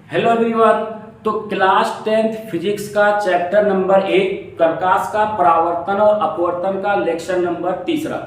Hello everyone. तो class 10th physics का chapter number 1 प्रकाश का परावर्तन और अपवर्तन का लेक्चर नंबर 3।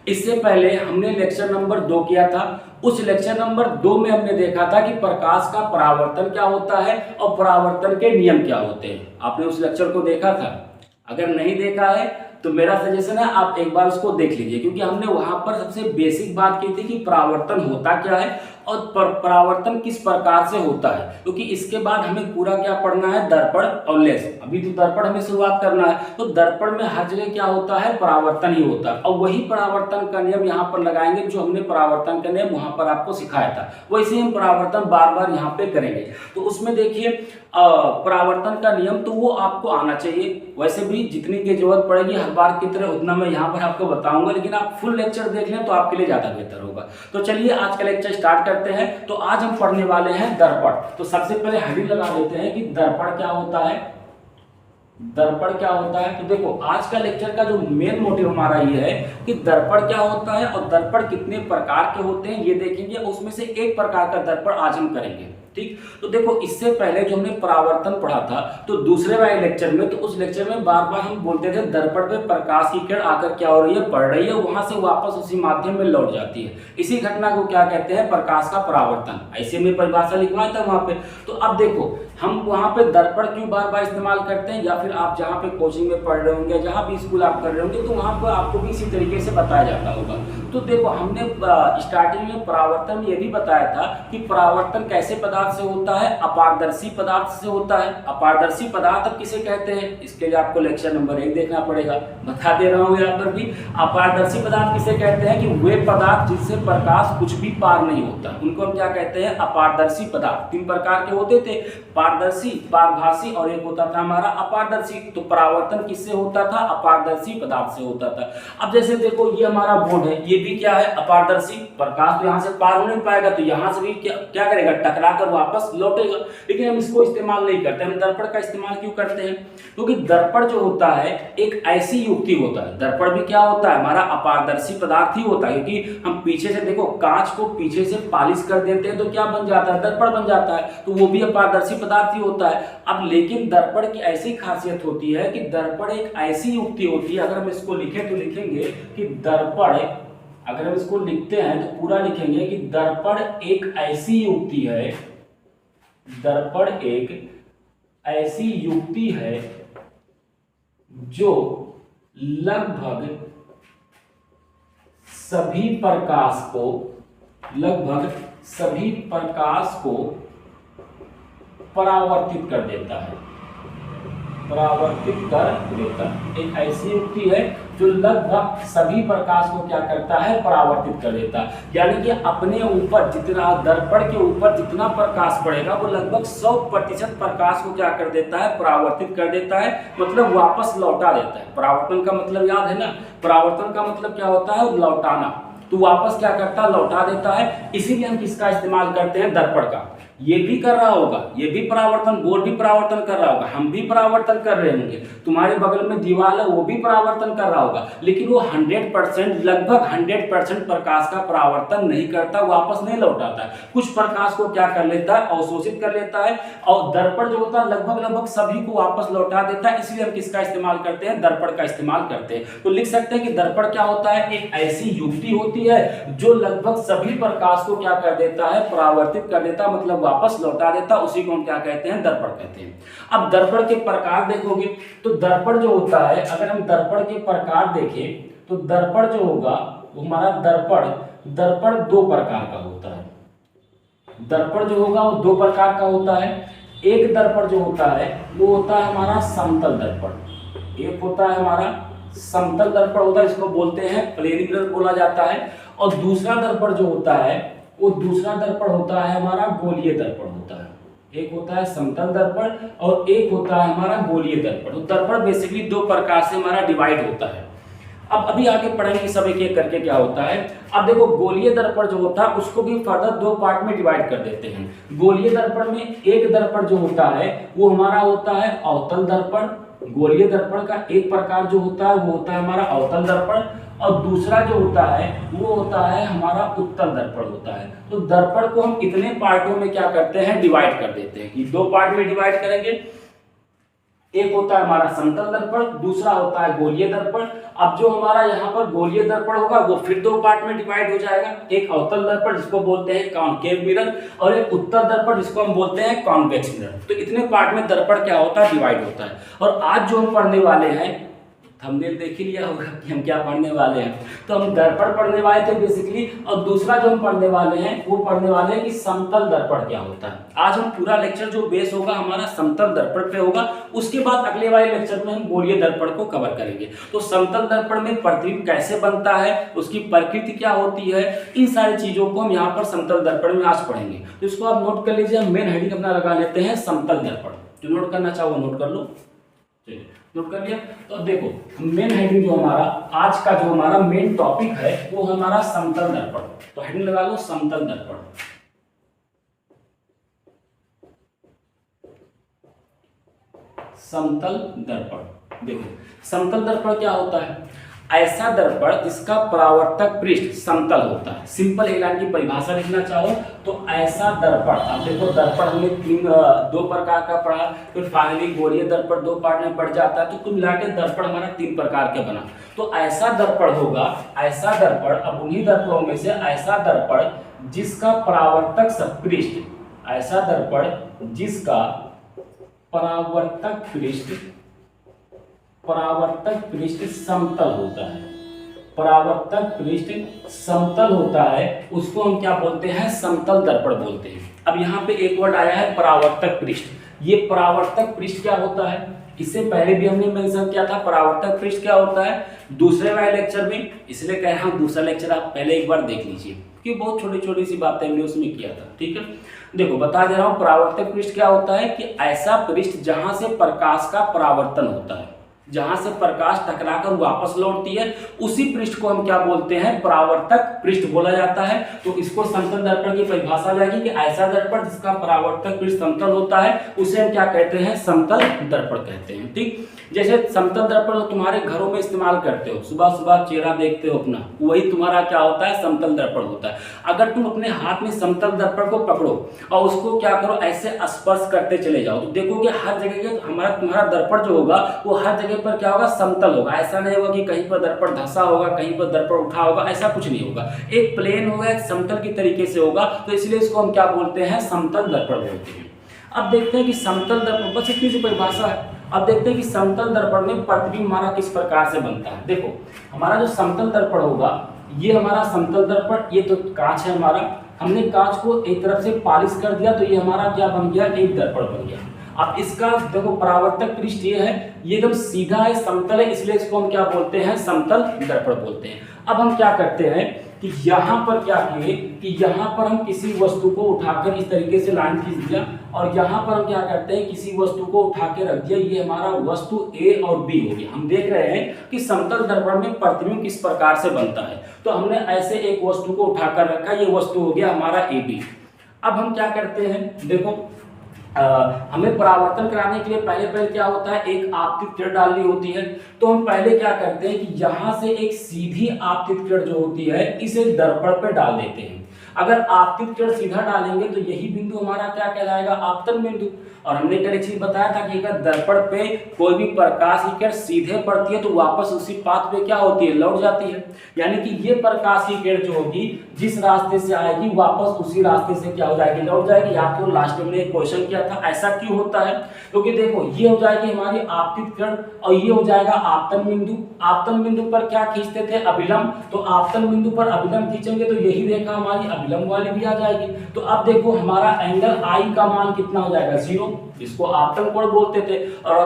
इससे पहले हमने लेक्चर नंबर 2 किया था। उस लेक्चर नंबर 2 में हमने देखा था कि प्रकाश का परावर्तन क्या होता है और परावर्तन के नियम क्या होते हैं। आपने उस लेक्चर को देखा था? अगर नहीं देखा है तो मेरा सजेशन है आप एक बार उसको देख लीजिए, क्योंकि हमने वहां पर सबसे बेसिक बात की थी कि परावर्तन होता क्या है और परावर्तन किस प्रकार से होता है। क्योंकि इसके बाद हमें पूरा क्या पढ़ना है, दर्पण और लेंस। अभी तो दर्पण हमें शुरुआत करना है, तो दर्पण में हर जगह क्या होता है, परावर्तन ही होता है। और वही परावर्तन का नियम यहाँ पर लगाएंगे जो हमने परावर्तन का नियम वहां पर आपको सिखाया था, वैसे हम परावर्तन बार बार यहाँ पे करेंगे। तो उसमें देखिए परावर्तन का नियम तो वो आपको आना चाहिए। वैसे भी जितनी की जरूरत पड़ेगी हर बार की तरह उतना मैं यहाँ पर आपको बताऊंगा, लेकिन आप फुल लेक्चर देख लें तो आपके लिए ज्यादा बेहतर होगा। तो चलिए आज का लेक्चर स्टार्ट करते हैं। तो आज हम पढ़ने वाले हैं दर्पण। तो सबसे पहले हेडिंग लगा देते हैं कि दर्पण क्या होता है। दर्पण क्या होता है, तो देखो आज का लेक्चर का जो मेन मोटिव हमारा ये है कि दर्पण क्या होता है और दर्पण कितने प्रकार के होते हैं ये देखेंगे। उसमें से एक प्रकार का दर्पण आज हम करेंगे, ठीक। तो देखो इससे पहले जो हमने परावर्तन पढ़ा था तो दूसरे वाले लेक्चर में, तो उस लेक्चर में बार बार हम बोलते थे दर्पण पे प्रकाश की किरण आकर क्या हो रही है, पड़ रही है, वहां से वापस उसी माध्यम में लौट जाती है। इसी घटना को क्या कहते हैं, प्रकाश का परावर्तन। ऐसे में परिभाषा लिखवाया था वहां पे। तो अब देखो हम वहां पे दर्पण क्यों बार बार इस्तेमाल करते हैं, या फिर आप जहाँ पे कोचिंग में पढ़ रहे होंगे, जहाँ भी स्कूल आप कर रहे होंगे, तो वहां पर आपको भी इसी तरीके से बताया जाता होगा। तो देखो हमने स्टार्टिंग में परावर्तन में ये भी बताया था कि परावर्तन कैसे पदार्थ से होता है, अपारदर्शी पदार्थ से होता है। अपारदर्शी पदार्थ अब किसे कहते हैं, इसके लिए आपको लेक्चर नंबर 1 देखना पड़ेगा। बता दे रहा हूँ यहाँ पर भी, अपारदर्शी पदार्थ किसे कहते हैं कि वे पदार्थ जिनसे प्रकाश कुछ भी पार नहीं होता, उनको हम क्या कहते हैं, अपारदर्शी पदार्थ। 3 प्रकार के होते थे, पारदर्शी, पारभासी और एक होता था हमारा अपारदर्शी। तो परावर्तन किससे होता था, अपारदर्शी पदार्थ से होता था। अब जैसे देखो ये हमारा बोर्ड है, ये भी क्या है, अपारदर्शी। प्रकाश तो यहाँ से पार हो नहीं पाएगा, तो यहाँ से भी क्या करेगा, टकरा कर वापस लौटेगा। लेकिन हम इसको इस्तेमाल नहीं करते, हम दर्पण का इस्तेमाल क्यों करते हैं, क्योंकि दर्पण जो होता है एक ऐसी युक्ति होता है। दर्पण भी क्या होता है, हमारा अपारदर्शी पदार्थ ही होता है। क्योंकि हम पीछे से देखो कांच को पीछे से पॉलिश कर देते हैं तो क्या बन जाता है, दर्पण बन जाता है। तो वो भी अपारदर्शी पदार्थ ही होता है। अब लेकिन दर्पण की ऐसी खासियत होती है कि दर्पण एक ऐसी युक्ति होती है, अगर हम इसको लिखें तो लिखेंगे कि दर्पण, अगर हम इसको लिखते हैं तो पूरा लिखेंगे कि दर्पण एक ऐसी युक्ति है, दर्पण एक ऐसी युक्ति है जो लगभग सभी प्रकाश को परावर्तित कर देता है, परावर्तित कर देता है। एक ऐसी युक्ति है जो लगभग सभी प्रकाश को क्या करता है, परावर्तित कर देता है। यानी कि अपने ऊपर जितना, दर्पण के ऊपर जितना प्रकाश पड़ेगा वो लगभग 100% प्रकाश को क्या कर देता है, परावर्तित कर देता है, मतलब वापस लौटा देता है। परावर्तन का मतलब याद है ना, परावर्तन का मतलब क्या होता है, लौटाना। तो वापस क्या करता है, लौटा देता है। इसीलिए हम किसका इस्तेमाल करते हैं, दर्पण का। ये भी कर रहा होगा, ये भी परावर्तन, बोर्ड भी परावर्तन कर रहा होगा, हम भी परावर्तन कर रहे होंगे, तुम्हारे बगल में दीवार है वो भी परावर्तन कर रहा होगा, लेकिन वो 100%, लगभग 100% प्रकाश का परावर्तन नहीं करता, वापस नहीं लौटाता है। कुछ प्रकाश को क्या कर लेता है, अवशोषित कर लेता है। और दर्पण जो होता है लगभग सभी को वापस लौटा देता है। इसलिए हम किसका इस्तेमाल करते हैं, दर्पण का इस्तेमाल करते हैं। तो लिख सकते हैं कि दर्पण क्या होता है, एक ऐसी युक्ति होती है जो लगभग सभी प्रकाश को क्या कर देता है, परावर्तित कर देता, मतलब वापस लौटा देता। उसी को हम क्या कहते हैं, दर्पण कहते हैं। अब दर्पण के प्रकार देखोगे तो दर्पण जो होता है, अगर हम दर्पण के प्रकार देखें तो दर्पण जो होगा वो हमारा दर्पण 2 प्रकार का होता है। दर्पण जो होगा वो 2 प्रकार का होता है। एक दर्पण जो होता है वो होता है हमारा समतल दर्पण, एक होता है हमारा समतल दर्पण होता है, इसको बोलते हैं प्लेन मिरर बोला जाता है। और दूसरा दर्पण जो होता है वो दूसरा दर्पण होता है हमारा गोलीय दर्पण होता है। एक होता है समतल दर्पण और एक होता है हमारा गोलीय दर्पण। तो दर्पण बेसिकली 2 प्रकार से हमारा डिवाइड होता है। अब अभी आगे पढ़ेंगे सब एक एक करके क्या होता है। अब देखो गोलीय दर्पण जो होता है उसको भी फर्दर 2 पार्ट में डिवाइड कर देते हैं। गोलीय दर्पण में एक दर्पण जो होता है वो हमारा होता है अवतल दर्पण। गोलीय दर्पण का एक प्रकार जो होता है वो होता है हमारा अवतल दर्पण। और दूसरा जो होता है वो होता है हमारा उत्तल दर्पण होता है। तो दर्पण को हम इतने पार्टों में क्या करते हैं, डिवाइड कर देते हैं कि दो पार्ट में डिवाइड करेंगे। एक होता है हमारा समतल दर्पण, दूसरा होता है गोलीय दर्पण। अब जो हमारा यहाँ पर गोलीय दर्पण होगा वो फिर दो पार्ट में डिवाइड हो जाएगा, एक अवतल दर्पण जिसको बोलते हैं कॉनकेव मिरर और एक उत्तल दर्पण जिसको हम बोलते हैं कॉन्वेक्स मिरर। तो इतने पार्ट में दर्पण क्या होता है, डिवाइड होता है। और आज जो हम पढ़ने वाले हैं, हमने देख ही लिया होगा कि हम क्या पढ़ने वाले हैं। तो हम दर्पण पढ़ने वाले थे बेसिकली, और दूसरा जो हम पढ़ने वाले हैं वो पढ़ने वाले हैं कि समतल दर्पण क्या होता है। आज हम पूरा लेक्चर जो बेस होगा हमारा समतल दर्पण पे होगा, उसके बाद अगले वाले लेक्चर में हम गोलीय दर्पण को कवर करेंगे। तो समतल दर्पण में प्रतिबिंब कैसे बनता है, उसकी प्रकृति क्या होती है, इन सारी चीजों को हम यहाँ पर समतल दर्पण में आज पढ़ेंगे। तो इसको आप नोट कर लीजिए, हम मेन हेडिंग अपना लगा लेते हैं समतल दर्पण। जो नोट करना चाहो नोट कर लो, नोट कर लिया। तो देखो मेन हेडिंग जो हमारा आज का जो हमारा मेन टॉपिक है वो हमारा समतल दर्पण। तो हेडिंग लगा लो समतल दर्पण। समतल दर्पण, देखो समतल दर्पण क्या होता है, ऐसा दर्पण जिसका परावर्तक पृष्ठ समतल होता है। सिंपल एक लाइन की परिभाषा लिखना चाहो तो ऐसा दर्पण, अब देखो दर्पण हमने दो प्रकार का पढ़ा, फिर फाइनली गोलीय दर्पण दो पार्ट में पड़ जाता है। तो कुल मिलाकर दर्पण हमारा तीन प्रकार के बना। तो ऐसा दर्पण होगा, ऐसा दर्पण, अब उन्हीं दर्पणों में से ऐसा दर्पण जिसका परावर्तक पृष्ठ, ऐसा दर्पण जिसका परावर्तक पृष्ठ समतल होता है, परावर्तक पृष्ठ समतल होता है, उसको हम क्या बोलते हैं, समतल दर्पण बोलते हैं। अब यहाँ पे एक वर्ड आया है परावर्तक पृष्ठ। ये परावर्तक पृष्ठ क्या होता है, इससे पहले भी हमने मेंशन किया था परावर्तक पृष्ठ क्या होता है दूसरे वाले लेक्चर में, इसलिए कह रहा हूं दूसरा लेक्चर आप पहले एक बार देख लीजिए क्योंकि बहुत छोटी छोटी सी बातें हमने उसमें किया था। ठीक है, देखो बता दे रहा हूं परावर्तक पृष्ठ क्या होता है कि ऐसा पृष्ठ जहां से प्रकाश का परावर्तन होता है, जहां से प्रकाश टकराकर वापस लौटती है, उसी पृष्ठ को हम क्या बोलते हैं, परावर्तक पृष्ठ बोला जाता है। तो इसको समतल दर्पण की परिभाषा जाएगी कि ऐसा दर्पण जिसका परावर्तक पृष्ठ समतल होता है उसे हम क्या कहते हैं, समतल दर्पण कहते हैं। ठीक, जैसे समतल दर्पण तुम्हारे घरों में इस्तेमाल करते हो, सुबह सुबह चेहरा देखते हो अपना, वही तुम्हारा क्या होता है, समतल दर्पण होता है। अगर तुम अपने हाथ में समतल दर्पण को पकड़ो और उसको क्या करो, ऐसे स्पर्श करते चले जाओ, तो देखोगे हर जगह हमारा तुम्हारा दर्पण जो होगा वो हर जगह पर क्या होगा, समतल होगा। ऐसा नहीं होगा कि कहीं पर दर्पण धंसा होगा, कहीं पर दर्पण उठा होगा, ऐसा कुछ नहीं होगा। एक प्लेन होगा, एक समतल की तरीके से होगा, तो इसलिए इसको हम क्या बोलते हैं, समतल दर्पण बोलते हैं। अब देखते हैं कि समतल दर्पण, बस इतनी सी परिभाषा है। अब देखते हैं कि समतल दर्पण में प्रतिबिंब हमारा किस प्रकार से बनता है। देखो हमारा जो समतल दर्पण होगा, ये हमारा समतल दर्पण, ये तो कांच है हमारा, हमने कांच को एक तरफ से पॉलिश कर दिया तो ये हमारा क्या बन गया, एक दर्पण बन गया। अब इसका देखो परावर्तक पृष्ठ ये है, ये एकदम सीधा है, समतल है, इसलिए इसको हम क्या बोलते हैं, समतल दर्पण बोलते हैं। अब हम क्या करते हैं कि यहाँ पर क्या किए कि यहाँ पर हम किसी वस्तु को उठाकर इस तरीके से लाइन खींच दिया और यहाँ पर हम क्या करते हैं, किसी वस्तु को उठा के रख दिया, ये हमारा वस्तु ए और बी हो गया। हम देख रहे हैं कि समतल दर्पण में प्रतिबिंब किस प्रकार से बनता है। तो हमने ऐसे एक वस्तु को उठाकर रखा, ये वस्तु हो गया हमारा ए बी। अब हम क्या करते हैं, देखो हमें परावर्तन कराने के लिए पहले क्या होता है, एक आपतित किरण डालनी होती है। तो हम पहले क्या करते हैं कि यहाँ से एक सीधी आपतित किरण जो होती है इसे दर्पण पे डाल देते हैं। अगर आपतित किरण सीधा डालेंगे तो यही बिंदु हमारा क्या कहलाएगा, आपतन बिंदु। और हमने कल एक चीज बताया था कि अगर दर्पण पे कोई भी प्रकाश की किरण सीधे पड़ती है तो वापस उसी पाथ पे क्या होती है, लौट जाती है। यानी कि ये प्रकाश की किरण जो होगी जिस रास्ते से आएगी वापस उसी रास्ते से क्या हो जाएगी, लौट जाएगी। याद करो लास्ट में हमने एक क्वेश्चन किया था, ऐसा क्यों होता है, क्योंकि देखो ये हो जाएगी हमारी आपतित किरण और ये हो जाएगा आपतन बिंदु। आपतन बिंदु पर क्या खींचते थे, अभिलंब, तो आपतन बिंदु पर अभिलंब खींचेंगे तो यही रेखा हमारी अभिलंब वाली भी आ जाएगी। तो अब देखो हमारा एंगल आई का मान कितना हो जाएगा, 0, जिसको आपतन कोण बोलते थे। और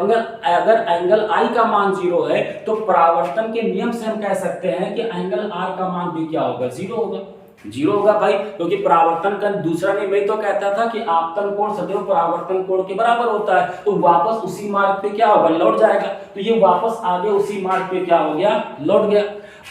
अगर एंगल आई का मान 0 है तो परावर्तन के नियम से हम कह सकते हैं कि एंगल आर का मान भी क्या होगा, 0 होगा। 0 होगा भाई, क्योंकि परावर्तन का दूसरा नियम मैं तो कहता था कि आपतन कोण सदैव परावर्तन कोण के बराबर होता है। तो वापस उसी मार्ग पे क्या होगा, लौट जाएगा। तो ये वापस आगे उसी मार्ग पे क्या हो गया, लौट गया।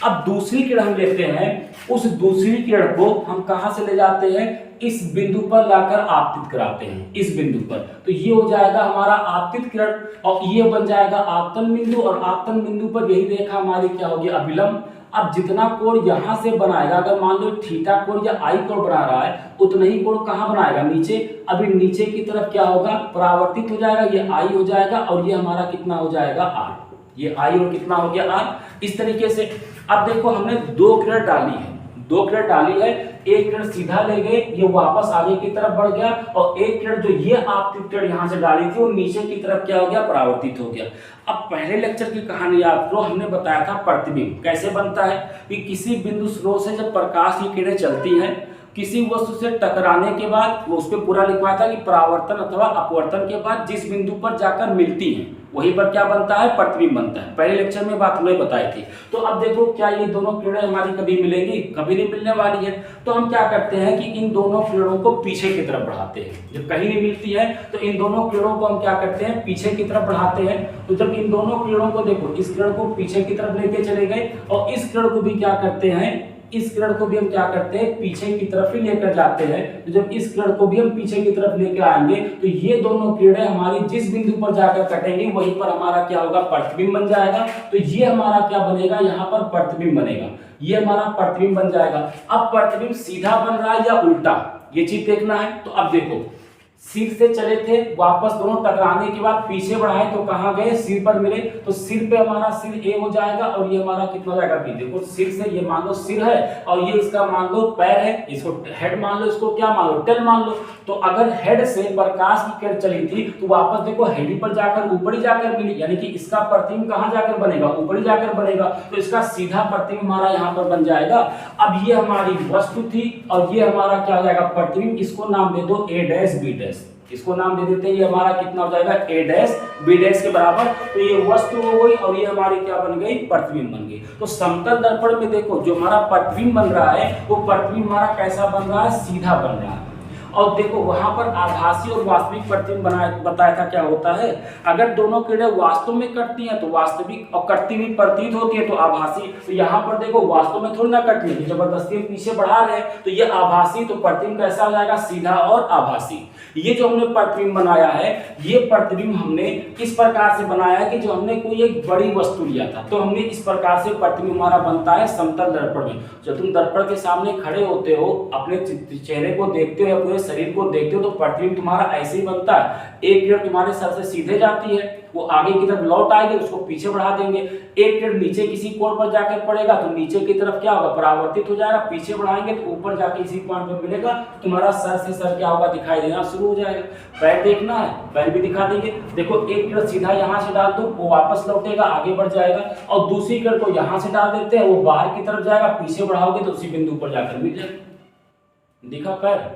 अब दूसरी किरण हम लेते हैं, उस दूसरी किरण को हम कहां से ले जाते हैं, इस बिंदु पर लाकर आपतित कराते हैं, इस बिंदु पर। तो ये हो जाएगा हमारा आपतित किरण और ये बन जाएगा आपतन बिंदु और आपतन बिंदु पर यही रेखा हमारी क्या होगी, अभिलंब। अब जितना कोण यहाँ से बनाएगा, अगर मान लो थीटा कोण या आई कोण बना रहा है, उतना ही कोण कहाँ बनाएगा, नीचे। अभी नीचे की तरफ क्या होगा, परावर्तित हो जाएगा, ये आई हो जाएगा और ये हमारा कितना हो जाएगा, आर। ये आई और कितना हो गया, आर। इस तरीके से अब देखो हमने दो किरण डाली है, दो किरण डाली है, एक किरण सीधा ले गए, ये वापस आगे की तरफ बढ़ गया, और एक किरण जो ये आपतित किरण यहाँ से डाली थी वो नीचे की तरफ क्या हो गया, परावर्तित हो गया। अब पहले लेक्चर की कहानी याद करो, हमने बताया था प्रतिबिंब कैसे बनता है कि किसी बिंदु स्रोत से जब प्रकाश की किरणें चलती हैं, किसी वस्तु से टकराने के बाद, वो उस पर पूरा लिखवाया था कि परावर्तन अथवा अपवर्तन के बाद जिस बिंदु पर जाकर मिलती हैं वहीं पर क्या बनता है, प्रतिबिंब बनता है। पहले लेक्चर में बात हमने बताई थी। तो अब देखो क्या ये दोनों किरणें हमारी कभी मिलेंगी, कभी नहीं मिलने वाली है। तो हम क्या करते हैं कि इन दोनों किरणों को पीछे की तरफ बढ़ाते हैं। जब कहीं नहीं मिलती है तो इन दोनों किरणों को हम क्या करते हैं, पीछे की तरफ बढ़ाते हैं। तो जब इन दोनों किरणों को देखो, इस किरण को पीछे की तरफ लेके चले गए और इस किरण को भी क्या करते हैं, इस किरण को भी हम क्या करते हैं, पीछे की तरफ ही लेकर जाते हैं। तो जब इस किरण को भी हम पीछे की तरफ लेकर आएंगे तो ये दोनों किरणें हमारी जिस बिंदु पर जाकर कटेंगी वहीं पर हमारा क्या होगा, प्रतिबिंब बन जाएगा। तो ये हमारा क्या बनेगा, यहाँ पर प्रतिबिंब बनेगा, ये हमारा प्रतिबिंब बन जाएगा। अब प्रतिबिंब सीधा बन रहा है या उल्टा, ये चीज देखना है। तो अब देखो सिर से चले थे, वापस दोनों टकराने के बाद पीछे बढ़ाए तो कहाँ गए, सिर पर मिले। तो सिर पे हमारा सिर ए हो जाएगा और ये हमारा कितना हो जाएगा, बी। देखो सिर से ये मान लो सिर है और ये इसका मान लो पैर है, इसको हेड मान लो, इसको क्या मान लो, टेल मान लो। तो अगर हेड से प्रकाश की किरण चली थी तो वापस देखो हेड ही पर जाकर ऊपर ही जाकर मिली, यानी कि इसका प्रतिबिंब कहाँ जाकर बनेगा, ऊपर ही जाकर बनेगा। तो इसका सीधा प्रतिबिंब हमारा यहाँ पर बन जाएगा। अब ये हमारी वस्तु थी और ये हमारा क्या हो जाएगा, प्रतिबिंब। इसको नाम दे दो ए डैश बी डैश, इसको नाम दे देते हैं, ये हमारा कितना हो जाएगा, ए डैश बी डैश के बराबर। तो ये वस्तु हो गई और ये हमारी क्या बन गई, प्रतिबिंब बन गई। तो समतल दर्पण में देखो जो हमारा प्रतिबिंब बन रहा है वो प्रतिबिंब हमारा कैसा बन रहा है, सीधा बन रहा है। और देखो वहां पर आभासी और वास्तविक प्रतिबिंब बताया था क्या होता है। अगर दोनों किरणें वास्तव में कटती हैं तो वास्तविक, और कटती हुई प्रतीत होती है तो आभासी। तो यहाँ पर देखो वास्तव में थोड़ी ना कट रही है, जबरदस्ती पीछे बढ़ा रहे हैं तो ये आभासी। तो प्रतिबिंब कैसा हो जाएगा, सीधा और आभासी। ये जो हमने प्रतिबिंब बनाया है, ये प्रतिबिंब हमने इस प्रकार से बनाया है कि जो हमने कोई एक बड़ी वस्तु लिया था तो हमने इस प्रकार से प्रतिबिंब हमारा बनता है समतल दर्पण में। जब तुम दर्पण के सामने खड़े होते हो, अपने चेहरे को देखते हो या पूरे शरीर को देखते हो तो प्रतिबिंब तुम्हारा ऐसे ही बनता है। एक किरण तुम्हारे सर से सीधे जाती है, वो आगे की तरफ लौट आएगी, उसको पीछे बढ़ा देंगे। एक किरण नीचे किसी कोण पर जाकर पड़ेगा तो नीचे की तरफ क्या होगा, परावर्तित हो जाएगा, पीछे बढ़ाएंगे तो ऊपर जाके इसी पॉइंट पे मिलेगा, तुम्हारा सर से सर क्या होगा, दिखाई देना शुरू हो जाएगा। पैर देखना है, पैर भी दिखा देंगे। देखो एक किरण सीधा यहाँ से डाल दो, वो वापस लौटेगा, आगे बढ़ जाएगा, और दूसरी किरण को यहाँ से डाल देते हैं, वो बाहर की तरफ जाएगा, पीछे बढ़ाओगे तो उसी बिंदु पर जाकर मिल जाएगा। दिखा पैर,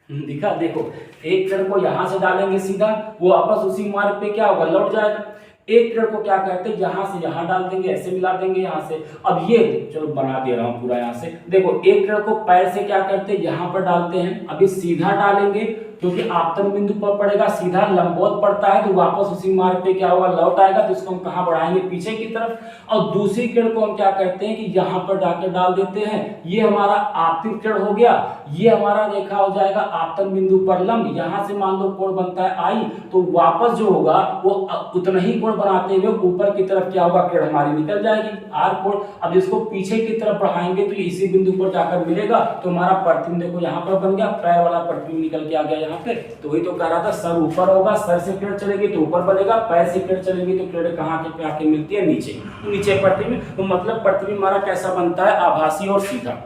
दिखा। देखो एक किरण को यहां से डालेंगे सीधा, वो वापस उसी मार्ग पे क्या होगा, लौट जाएगा। एक किरण को क्या करते हैं, यहां से यहां डाल देंगे, ऐसे मिला देंगे यहां से। अब ये चलो बना दे रहा हूं पूरा यहां से। देखो एक किरण को पैर से क्या करते हैं, यहां पर डालते हैं। अभी सीधा डालेंगे क्योंकि आपतन बिंदु पर पड़ेगा, सीधा लंबवत पड़ता है तो वापस उसी मार्ग पे क्या होगा, लौट आएगा। तो इसको हम कहां बढ़ाएंगे, पीछे की तरफ। और दूसरी किरण को हम क्या करते हैं कि यहां पर जाकर डाल देते हैं। ये हमारा आपतित किरण हो गया, ये हमारा रेखा हो जाएगा आपतन बिंदु पर लंब। यहां से मान लो कोण बनता है आई, तो वापस जो होगा वो उतना ही कोण बनाते हुए ऊपर की तरफ क्या होगा, किरण हमारी निकल जाएगी, आर कोण। अब इसको पीछे की तरफ बढ़ाएंगे तो इसी बिंदु पर जाकर मिलेगा। तो हमारा प्रतिबिंब देखो यहाँ पर बन गया, पैर वाला प्रतिबिंब निकल के आ गया यहाँ पे। तो वही तो कह रहा था, सर ऊपर होगा, सर से किरण चलेगी तो ऊपर बनेगा, पैर से किरण चलेगी तो किरण कहाँ के आके मिलती है, नीचे। तो नीचे प्रतिबिंब। तो मतलब प्रतिबिंब हमारा कैसा बनता है, आभासी और सीधा।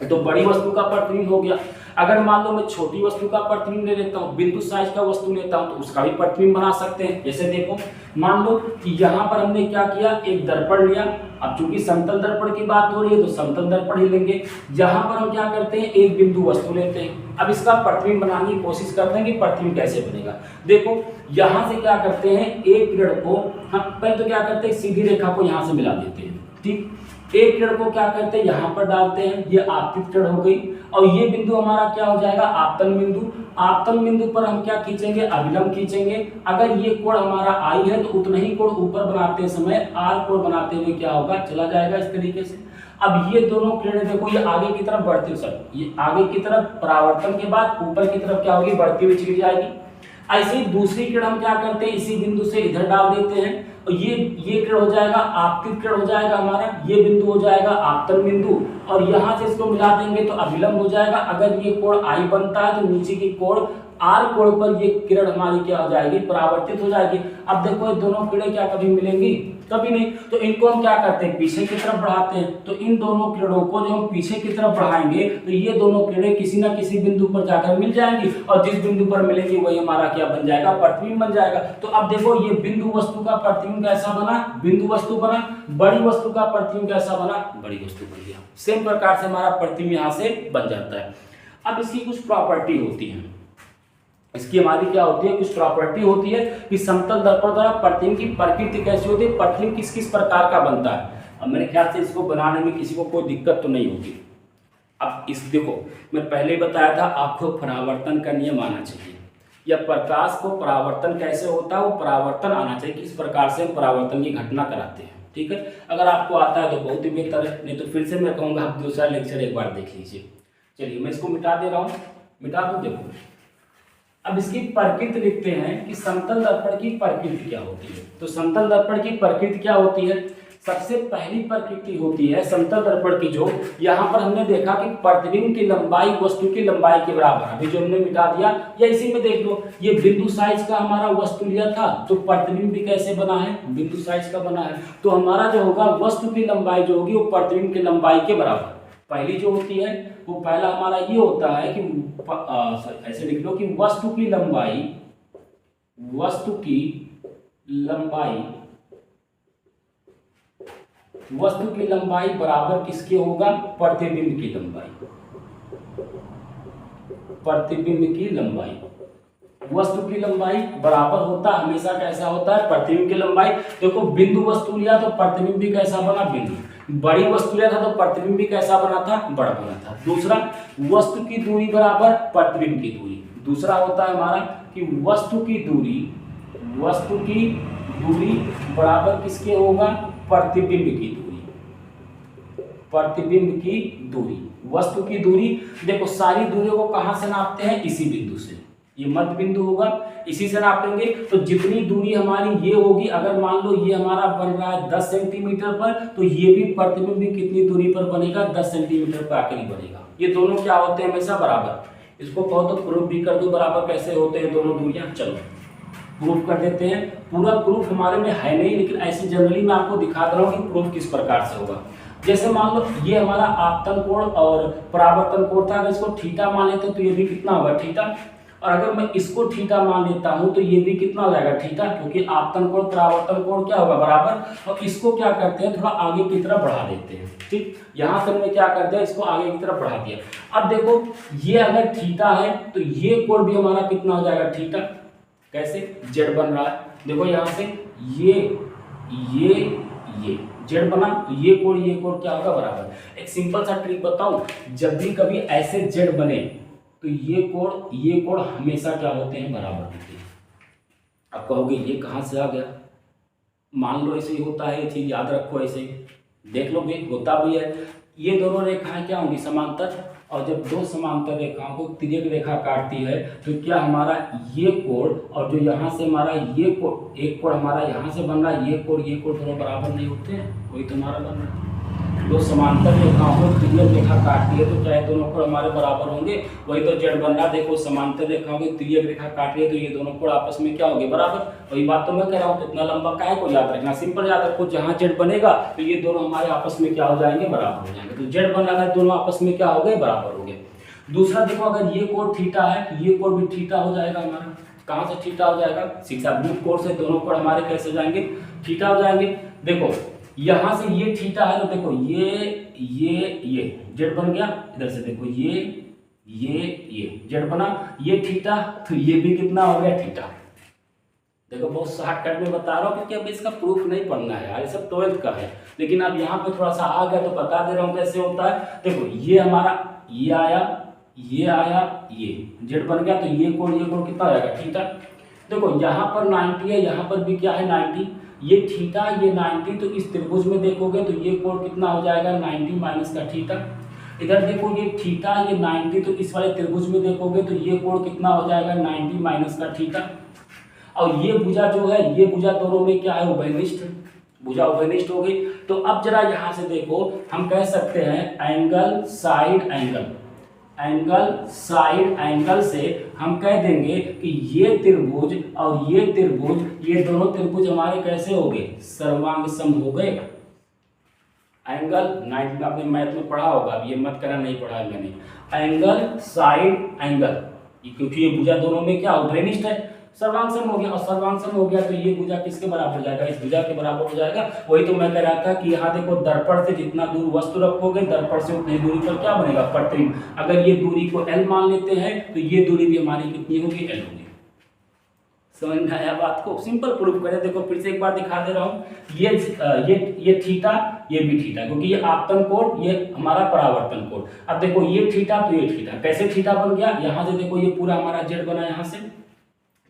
तो बड़ी वस्तु का प्रतिबिंब हो गया। अगर मान लो मैं छोटी वस्तु का प्रतिबिंब ले लेता हूँ, बिंदु साइज का वस्तु लेता हूँ, तो उसका भी प्रतिबिंब बना सकते हैं। जैसे देखो मान लो कि यहाँ पर हमने क्या किया, एक दर्पण लिया। अब चूंकि समतल दर्पण की बात हो रही है तो समतल दर्पण ही लेंगे। यहाँ पर हम क्या करते हैं, एक बिंदु वस्तु लेते हैं। अब इसका प्रतिबिंब बनाने की कोशिश करते हैं कि प्रतिबिंब कैसे बनेगा। देखो यहाँ से क्या करते हैं, एक किरण को हम पहले तो क्या करते हैं, सीधी रेखा को यहाँ से मिला देते हैं, ठीक। एक किरण को क्या करते हैं, यहाँ पर डालते हैं, ये आपतित किरण हो गई। और ये बिंदु हमारा क्या हो जाएगा, आपतन बिंदु। आपतन बिंदु पर हम क्या खींचेंगे, अभिलंब खींचेंगे। अगर ये कोण हमारा आई है तो उतना ही कोण ऊपर बनाते समय आर कोण बनाते हुए क्या होगा, चला जाएगा इस तरीके से। अब ये दोनों किरणें देखो, ये आगे की तरफ बढ़ती, सर ये आगे की तरफ परावर्तन के बाद ऊपर की तरफ क्या होगी, बढ़ती हुई चली जाएगी। ऐसे ही दूसरी किरण हम क्या करते हैं, इसी बिंदु से इधर डाल देते हैं और ये किरण हो जाएगा आपतित किरण हो जाएगा हमारा, ये बिंदु हो जाएगा आपतन बिंदु, और यहाँ से इसको मिला देंगे तो अभिलंब हो जाएगा। अगर ये कोण I बनता है तो नीचे की कोण R कोण पर ये किरण हमारी क्या हो जाएगी, परावर्तित हो जाएगी। अब देखो ये दोनों किरणें क्या कभी मिलेंगी, कभी नहीं, तो इनको हम क्या करते हैं, पीछे की तरफ बढ़ाते हैं। तो इन दोनों किरणों को जो हम पीछे की तरफ बढ़ाएंगे तो ये दोनों किरणें किसी ना किसी बिंदु पर जाकर मिल जाएंगी, और जिस बिंदु पर मिलेंगी वही हमारा क्या बन जाएगा, प्रतिबिंब बन जाएगा। तो अब देखो ये बिंदु वस्तु का प्रतिबिंब कैसा बना, बिंदु वस्तु बना, बड़ी वस्तु का प्रतिबिंब कैसा बना, बड़ी वस्तु बन गया। सेम प्रकार से हमारा प्रतिबिंब यहाँ से बन जाता है। अब इसकी कुछ प्रॉपर्टी होती है, इसकी हमारी क्या होती है, कुछ प्रॉपर्टी होती है कि समतल दर्पण द्वारा प्रतिबिंब की प्रकृति कैसी होती है, प्रतिबिंब किस किस प्रकार का बनता है। अब मेरे ख्याल से इसको बनाने में किसी को कोई दिक्कत तो नहीं होगी। अब इस देखो मैं पहले ही बताया था आपको परावर्तन का नियम आना चाहिए, या प्रकाश को परावर्तन कैसे होता है वो परावर्तन आना चाहिए, किस प्रकार से हम परावर्तन की घटना कराते हैं। ठीक है, अगर आपको आता है तो बहुत ही बेहतर है, नहीं तो फिर से मैं कहूँगा आप दूसरा लेक्चर एक बार देख लीजिए। चलिए मैं इसको मिटा दे रहा हूँ, मिटा दूँ। देखो अब इसकी प्रकृति लिखते हैं कि समतल दर्पण की प्रकृति क्या होती है। तो समतल दर्पण की प्रकृति क्या होती है, सबसे पहली प्रकृति होती है समतल दर्पण की, जो यहाँ पर हमने देखा कि प्रतिबिंब की लंबाई वस्तु की लंबाई के बराबर, अभी जो हमने मिटा दिया, या इसी में देख लो ये बिंदु साइज का हमारा वस्तु लिया था, तो प्रतिबिंब भी कैसे बना है, बिंदु साइज का बना है। तो हमारा जो होगा वस्तु की लंबाई जो होगी वो प्रतिबिंब की लंबाई के बराबर, पहली जो होती है वो पहला हमारा ये होता है कि ऐसे लिख लो कि वस्तु की लंबाई बराबर किसके होगा, प्रतिबिंब की लंबाई, प्रतिबिंब की लंबाई। वस्तु की लंबाई बराबर होता हमेशा कैसा होता है, प्रतिबिंब की लंबाई। देखो बिंदु वस्तु लिया तो प्रतिबिंब भी कैसा बना, बिंदु। बड़ी वस्तु लिया था तो प्रतिबिंब भी कैसा बना था, बड़ा बना था। दूसरा वस्तु की दूरी बराबर प्रतिबिंब की दूरी। दूसरा होता है हमारा कि वस्तु की दूरी बराबर किसके होगा, प्रतिबिंब की दूरी, प्रतिबिंब की दूरी। वस्तु की दूरी, देखो सारी दूरियों को कहां से नापते हैं, इसी बिंदु से, ये मध्य बिंदु होगा, इसी से नापेंगे। तो जितनी दूरी हमारी ये होगी, अगर मान लो ये हमारा बन रहा है 10 सेंटीमीटर पर, तो ये भी प्रतिबिंब भी कितनी दूरी पर बनेगा, 10 सेंटीमीटर पर आकर ही बनेगा। ये दोनों क्या होते हैं, हमेशा बराबर। इसको कहो तो प्रूफ भी कर दो बराबर कैसे होते हैं दोनों दूरियां। चलो प्रूफ कर देते हैं। पूरा प्रूफ हमारे में है नहीं, लेकिन ऐसे जनरली मैं आपको दिखा दे रहा हूँ कि प्रूफ किस प्रकार से होगा। जैसे मान लो ये हमारा आपतन कोण और परावर्तन कोण था, अगर इसको थीटा मान लेते तो ये भी कितना होगा, थीटा। और अगर मैं इसको थीटा मान लेता हूं तो ये भी कितना हो जाएगा, थीटा, क्योंकि आपतन कोण परावर्तन कोण क्या होगा, बराबर। और इसको क्या करते हैं, थोड़ा आगे की तरफ बढ़ा देते हैं। ठीक, यहां से हमने क्या कर दिया, इसको आगे की तरफ बढ़ा दिया। अब देखो ये अगर थीटा है तो ये कोण भी हमारा कितना हो जाएगा, थीटा। कैसे, जेड बन रहा है, देखो यहाँ से ये जेड बना, तो ये कोण क्या होगा, बराबर। एक सिंपल सा ट्रिक बताऊं, जब भी कभी ऐसे जेड बने तो ये कोण हमेशा क्या होते हैं, बराबर होते हैं। अब कहोगे ये कहाँ से आ गया, मान लो ऐसे ही होता है, ये चीज याद रखो, ऐसे देख लो भी होता भी है। ये दोनों रेखाएं क्या होंगी, समांतर, और जब दो समांतर रेखाओं को तिर्यक रेखा काटती है तो क्या हमारा ये कोण और जो यहाँ से हमारा ये कोण, एक कोण हमारा यहाँ से बन रहा है, ये कोण दोनों बराबर नहीं होते हैं, वही तो हमारा बन रहा है। दो समांतर रेखाओं को तिर्यक रेखा काटती है तो चाहे दोनों कोण हमारे बराबर होंगे, वही तो जेड बन रहा। देखो समांतर रेखाओं की तिर्यक रेखा काट रही है तो ये दोनों कोण आपस में क्या होंगे, बराबर। वही बात तो मैं कह रहा हूँ, तो इतना लंबा काहे को याद रखना, सिंपल याद रखो, जहाँ जेड बनेगा तो ये दोनों हमारे आपस में क्या हो जाएंगे, बराबर हो जाएंगे। तो जेड बन रहा है, दोनों आपस में क्या हो गए, बराबर हो गए। दूसरा देखो, अगर ये कोण थीटा है तो ये कोण भी थीटा हो जाएगा हमारा। कहाँ से थीटा हो जाएगा, शिक्षाभूत कोण से दोनों कोण हमारे कैसे जाएंगे, थीटा हो जाएंगे। देखो यहाँ से ये थीटा है तो देखो ये जेड बन गया, इधर से देखो ये जेड बना, ये थीटा, तो ये भी कितना हो गया, थीटा। देखो बहुत शॉर्टकट में बता रहा हूँ, क्योंकि अब इसका प्रूफ नहीं पढ़ना है यार, ये सब 12th का है, लेकिन अब यहाँ पे थोड़ा सा आ गया तो बता दे रहा हूँ कैसे होता है। देखो ये हमारा ये आया, ये जेड बन गया, तो ये कोण कितना हो जाएगा, थीटा। देखो यहाँ पर 90 है, यहाँ पर भी क्या है, 90, ये थीटा, ये 90, तो इस त्रिभुज में देखोगे तो ये कोण कितना हो जाएगा, 90 माइनस का थीटा। इधर देखो ये थीटा, ये 90, तो इस वाले त्रिभुज में देखोगे तो ये कोण कितना हो जाएगा 90 माइनस का थीटा। और ये भुजा जो है, ये भुजा दोनों में क्या है, उभयनिष्ठ, भुजा उभयनिष्ठ हो गई। तो अब जरा यहाँ से देखो, हम कह सकते हैं angle side angle, angle side angle से हम कह देंगे कि ये त्रिभुज और ये त्रिभुज, ये दोनों त्रिभुज हमारे कैसे हो गए, सर्वांग सम हो गए। एंगल 90 में आपने मैथ में पढ़ा होगा, अब ये मत करना नहीं पढ़ा है मैंने। एंगल साइड एंगल, क्योंकि ये भुजा दोनों में क्या उभयनिष्ठ है, सर्वांग सम हो गया। और सर्वांग सम हो गया तो ये भुजा किसके बराबर हो जाएगा, इस भुजा के बराबर हो जाएगा। वही तो मैं कह रहा था कि यहाँ देखो दर्पण से जितना दूर वस्तु रखोगे, दर्पण से उतनी दूरी पर क्या बनेगा, प्रतिबिंब। अगर ये दूरी को L मान लेते हैं तो ये दूरी भी हमारी कितनी होगी, L होगी। समझ में आया बात को, सिंपल प्रूफ करें। देखो फिर से एक बार दिखा दे रहा हूँ, ये थीटा, ये भी थीटा, क्योंकि ये आपतन कोण, ये हमारा परावर्तन कोण। अब देखो ये थीटा तो ये थीटा, कैसे थीटा बन गया, यहाँ से देखो ये पूरा हमारा जेड बना, यहाँ से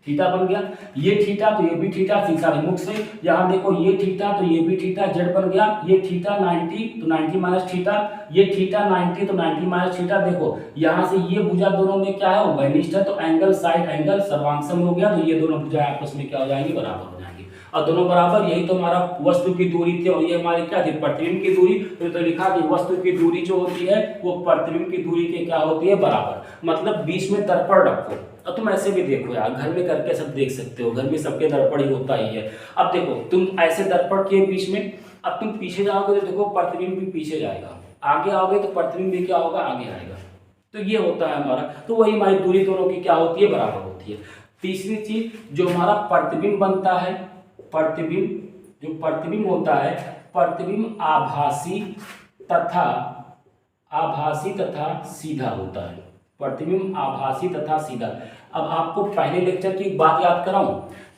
थीटा बन गया। ये थीटा तो ये भी थीटा, शीशा विमुख से। यहाँ देखो ये थीटा तो ये भी थीटा, जेड बन गया। ये थीटा 90 तो 90 माइनस थीटा, ये थीटा 90 तो 90 माइनस थीटा। देखो यहाँ से ये भुजा दोनों में क्या है, उभयनिष्ठ है, तो एंगल साइड एंगल सर्वांग सम हो गया। तो ये दोनों भुजा आपस में क्या हो जाएंगी, बराबर हो जाएंगी। और दोनों बराबर, यही तो हमारा वस्तु की दूरी थी, और ये हमारी क्या थी, प्रतिबिंब की दूरी। तो लिखा कि वस्तु की दूरी जो होती है वो प्रतिबिंब की दूरी के क्या होती है, बराबर। मतलब बीच में दर्पण रखो, और तुम ऐसे भी देखो यार, घर में करके सब देख सकते हो, घर में सबके दर्पण ही होता ही है। अब देखो तुम ऐसे दर्पण के बीच में, अब तुम पीछे जाओगे तो देखो प्रतिबिंब भी पीछे जाएगा, आगे आओगे तो प्रतिबिंब भी क्या होगा, आगे आएगा। तो ये होता है हमारा, तो वही हमारी दूरी दोनों की क्या होती है, बराबर होती है। तीसरी चीज जो हमारा प्रतिबिंब बनता है, प्रतिबिंब, जो प्रतिबिंब होता है, प्रतिबिंब आभासी तथा सीधा होता है। प्रतिबिंब आभासी तथा सीधा। अब आपको पहले लेक्चर की बात याद कराऊं,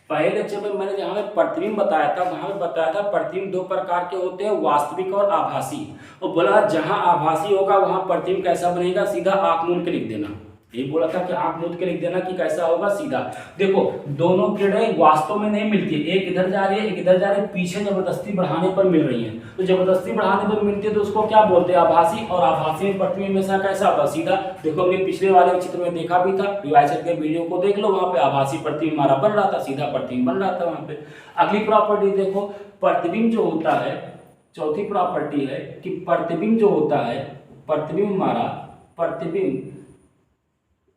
पहले लेक्चर में मैंने जहाँ पे प्रतिबिंब बताया था, वहां पे बताया था प्रतिबिंब दो प्रकार के होते हैं, वास्तविक और आभासी। और बोला जहां आभासी होगा वहां प्रतिबिंब कैसा बनेगा, सीधा आंख मूंद के लिख देना। ये बोला था कि आंख मूंद के लिख देना कि कैसा होगा, सीधा। देखो दोनों किरणें वास्तव में नहीं मिलती, एक इधर जा रही है, एक इधर जा रही है, पीछे जबरदस्ती बढ़ाने पर मिल रही है। तो जबरदस्ती बढ़ाने पर मिलती है तो उसको क्या बोलते हैं, आभासी। और आभासी में प्रतिबिंब हमेशा कैसा होगा, सीधा। देखो हमने पिछले वाले चित्र में देखा भी था, रिवाइज करके वीडियो को देख लो, वहां पे आभासी प्रतिबिंब हमारा बन रहा था, सीधा प्रतिबिंब बन रहा था वहां पे। अगली प्रॉपर्टी देखो, प्रतिबिंब जो होता है, चौथी प्रॉपर्टी है कि प्रतिबिंब जो होता है, प्रतिबिंब हमारा, प्रतिबिंब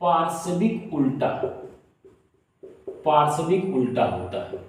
पार्श्विक उल्टा, पार्श्विक उल्टा होता है।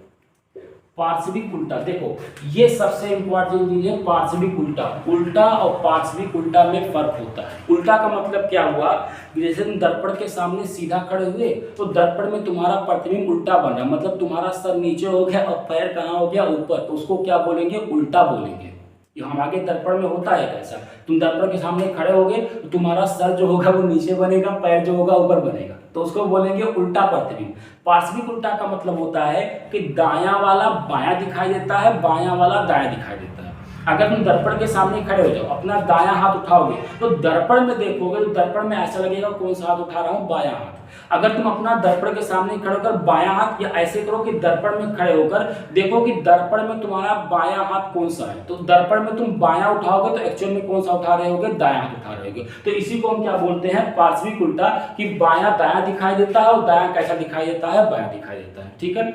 पार्श्विक उल्टा, देखो ये सबसे इंपॉर्टेंट चीज है, पार्श्विक उल्टा। उल्टा और पार्श्विक उल्टा में फर्क होता है। उल्टा का मतलब क्या हुआ, जैसे तुम दर्पण के सामने सीधा खड़े हुए तो दर्पण में तुम्हारा प्रतिबिंब उल्टा बन रहा, मतलब तुम्हारा सर नीचे हो गया और पैर कहाँ हो गया, ऊपर। तो उसको क्या बोलेंगे, उल्टा बोलेंगे। हमारे दर्पण में होता है कैसा, तुम दर्पण के सामने खड़े होगे तो तुम्हारा सर जो होगा वो नीचे बनेगा, पैर जो होगा ऊपर बनेगा, तो उसको बोलेंगे उल्टा प्रतिबिंब। पार्श्विक उल्टा का मतलब होता है कि दायां वाला बायां दिखाई देता है, बायां वाला दायां दिखाई देता है। अगर तुम दर्पण के सामने खड़े हो जाओ, अपना दायां हाथ उठाओगे तो दर्पण में देखोगे तो दर्पण में ऐसा लगेगा कौन सा हाथ उठा रहा हूं, बायां हाथ। अगर तुम अपना दर्पण के सामने खड़े होकर बायां हाथ, या ऐसे करो कि दर्पण में खड़े होकर देखो कि दर्पण में तुम्हारा बायां हाथ कौन सा है, तो दर्पण में तुम बायां उठाओगे तो एक्चुअल में कौन सा उठा रहे होगे, दायां हाथ उठा रहे होगे। तो इसी को हम क्या बोलते हैं, पार्श्विक उल्टा, कि बायां दायां दिखाई देता है और दायां कैसा दिखाई देता है, बायां दिखाई देता है। ठीक है।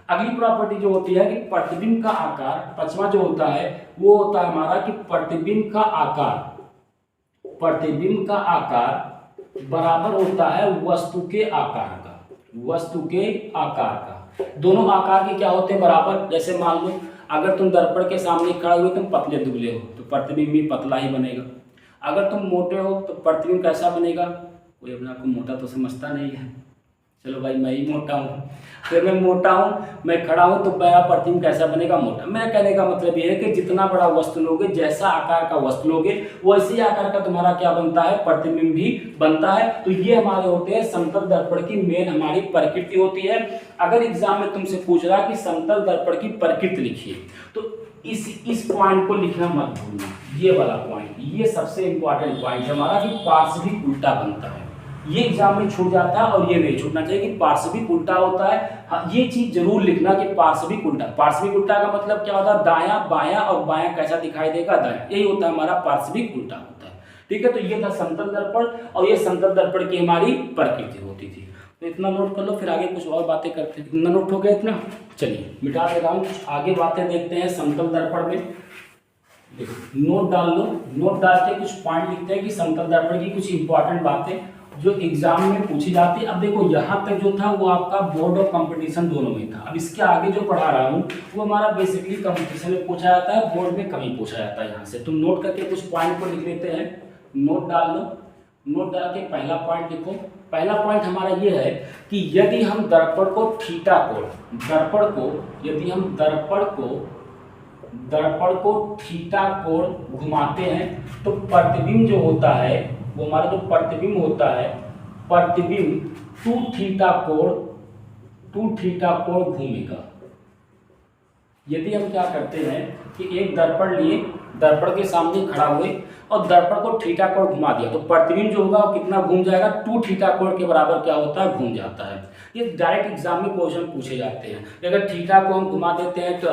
अगली प्रॉपर्टी जो होती है कि प्रतिबिंब का आकार, पांचवा जो होता है वो होता है हमारा कि प्रतिबिंब का आकार, प्रतिबिंब का आकार बराबर होता है वस्तु के आकार का, वस्तु के आकार का। दोनों आकार के क्या होते हैं, बराबर। जैसे मान लो अगर तुम दर्पण के सामने खड़े हुए, तुम पतले दुबले हो तो प्रतिबिंब भी पतला ही बनेगा। अगर तुम मोटे हो तो प्रतिबिंब कैसा बनेगा, कोई अपने आपको मोटा तो समझता नहीं है, चलो भाई मैं ही मोटा हूँ, अगर मैं मोटा हूँ, मैं खड़ा हूँ तो मेरा प्रतिबिंब कैसा बनेगा, मोटा। मेरा कहने का मतलब ये है कि जितना बड़ा वस्तु लोगे, जैसा आकार का वस्तु लोगे, वैसी आकार का तुम्हारा क्या बनता है, प्रतिबिंब भी बनता है। तो ये हमारे होते हैं समतल दर्पण की मेन हमारी प्रकृति होती है। अगर एग्जाम में तुमसे पूछ रहा कि समतल दर्पण की प्रकृति लिखिए, तो इस पॉइंट को लिखना मत भूलना, ये वाला पॉइंट, ये सबसे इंपॉर्टेंट पॉइंट है हमारा, कि पार्श्विक उल्टा बनता है। ये एग्जाम में छूट जाता है और ये नहीं छूटना चाहिए कि पार्श्विक उल्टा होता है। हाँ, ये चीज जरूर लिखना कि पार्श्विक उल्टा। पार्श्विक उल्टा का मतलब क्या होता है, दायां बायां और बायां कैसा दिखाई देगा, दायां। यही होता है हमारा पार्श्विक उल्टा होता है। ठीक है, तो ये था समतल दर्पण और ये समतल दर्पण की हमारी प्रकृति होती थी। तो इतना नोट कर लो, फिर आगे कुछ और बातें करते हैं। इतना नोट हो गया इतना, चलिए मिटा दे रहा हूँ, कुछ आगे बातें देखते हैं समतल दर्पण में। देखो नोट डाल लो, नोट डाल के कुछ पॉइंट लिखते हैं कि समतल दर्पण की कुछ इंपॉर्टेंट बातें जो एग्जाम में पूछी जाती है। अब देखो यहाँ तक जो था वो आपका बोर्ड और कंपटीशन दोनों में था। अब इसके आगे जो पढ़ा रहा हूँ वो हमारा बेसिकली कंपटीशन में पूछा जाता है, बोर्ड में कम ही पूछा जाता है। यहाँ से तुम नोट करके कुछ पॉइंट को लिख लेते हैं, नोट डाल लो। नोट डाल के पहला पॉइंट लिखो। पहला पॉइंट हमारा ये है कि यदि हम दर्पण को थीटा कोण, यदि हम दर्पण को थीटा कोण घुमाते हैं तो प्रतिबिंब जो होता है वो हमारा जो प्रतिबिंब होता है, प्रतिबिंब टू थीटा कोण घूमेगा। यदि हम क्या करते हैं कि एक दर्पण लिए, दर्पण के सामने खड़ा हुए और दर्पण को थीटा कोण घुमा दिया तो प्रतिबिंब जो होगा वो कितना घूम जाएगा, 2 थीटा कोण के बराबर क्या होता है, घूम जाता है। ये डायरेक्ट एग्जाम में क्वेश्चन पूछे जाते हैं। अगर थीटा को हम घुमा देते हैं तो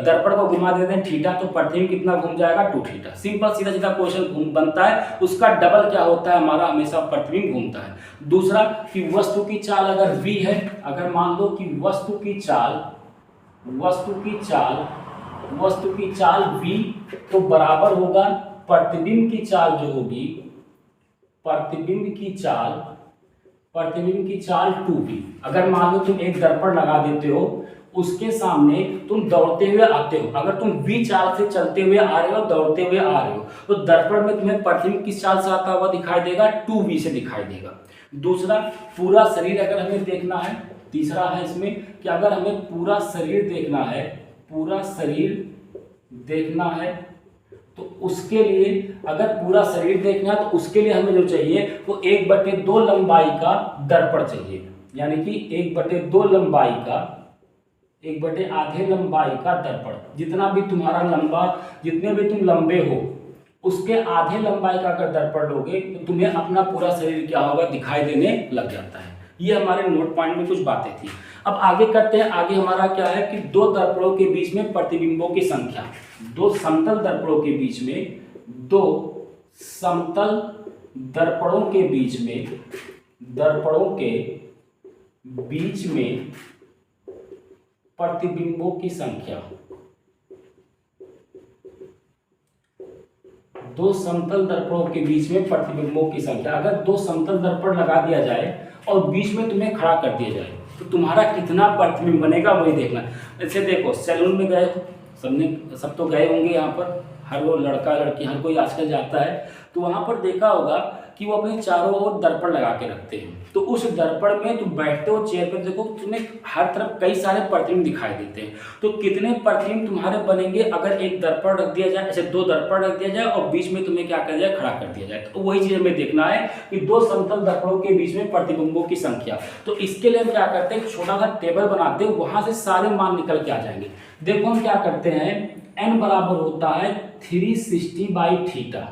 दर्पण को घुमा देते हैं थीटा तो प्रतिबिंब कितना घूम जाएगा, 2 थीटा। सिंपल सीधा सीधा क्वेश्चन बनता है, उसका डबल क्या होता है हमारा, हमेशा प्रतिबिंब घूमता है। दूसरा कि वस्तु की चाल अगर v है, अगर मान लो कि वस्तु की चाल v तो बराबर होगा प्रतिबिंब की चाल जो होगी, प्रतिबिंब की चाल 2v। अगर मान लो तुम एक दर्पण लगा देते हो, उसके सामने तुम दौड़ते हुए आते हो, अगर तुम v चाल से चलते हुए आ रहे हो, दौड़ते हुए आ रहे हो, तो दर्पण में तुम्हें प्रतिबिंब किस चाल से आता हुआ दिखाई देगा, 2v से दिखाई देगा। दूसरा पूरा शरीर अगर हमें देखना है, तीसरा है इसमें कि अगर हमें पूरा शरीर देखना है तो उसके लिए, अगर पूरा शरीर देखना है तो उसके लिए हमें जो चाहिए वो 1/2 लंबाई का दर्पण चाहिए, यानी कि 1/2 लंबाई का, 1/2 लंबाई का दर्पण। जितना भी तुम्हारा लंबा, जितने भी तुम लंबे हो उसके आधे लंबाई का अगर दर्पण लोगे तो तुम्हें अपना पूरा शरीर क्या होगा, दिखाई देने लग जाता है। ये हमारे नोट पॉइंट में कुछ बातें थी। अब आगे करते हैं। आगे हमारा क्या है कि 2 दर्पणों के बीच में प्रतिबिंबों की संख्या, 2 समतल दर्पणों के बीच में, 2 समतल दर्पणों के बीच में प्रतिबिंबों की संख्या, 2 समतल दर्पणों के बीच में प्रतिबिंबों की संख्या। अगर 2 समतल दर्पण लगा दिया जाए और बीच में तुम्हें खड़ा कर दिया जाए तो तुम्हारा कितना प्रतिबिंब बनेगा वही देखना। जैसे देखो सैलून में गए हो, सब तो गए होंगे, यहाँ पर हर वो लड़का लड़की हर कोई आजकल जाता है, तो वहाँ पर देखा होगा कि वो अपने चारों ओर दर्पण लगा के रखते हैं। तो उस दर्पण में तुम बैठते हो चेयर पर, देखो तुम्हें हर तरफ कई सारे प्रतिबिंब दिखाई देते हैं। तो कितने प्रतिबिंब तुम्हारे बनेंगे अगर एक दर्पण रख दिया जाए, ऐसे 2 दर्पण रख दिया जाए और बीच में तुम्हें क्या कर जाए, खड़ा कर दिया जाए। तो वही चीज हमें देखना है कि 2 समतल दर्पणों के बीच में प्रतिबिंबों की संख्या। तो इसके लिए हम क्या करते हैं, छोटा सा टेबल बनाते हैं, वहां से सारे मान निकल के आ जाएंगे। देखो हम क्या करते हैं, n बराबर होता है 360/θ।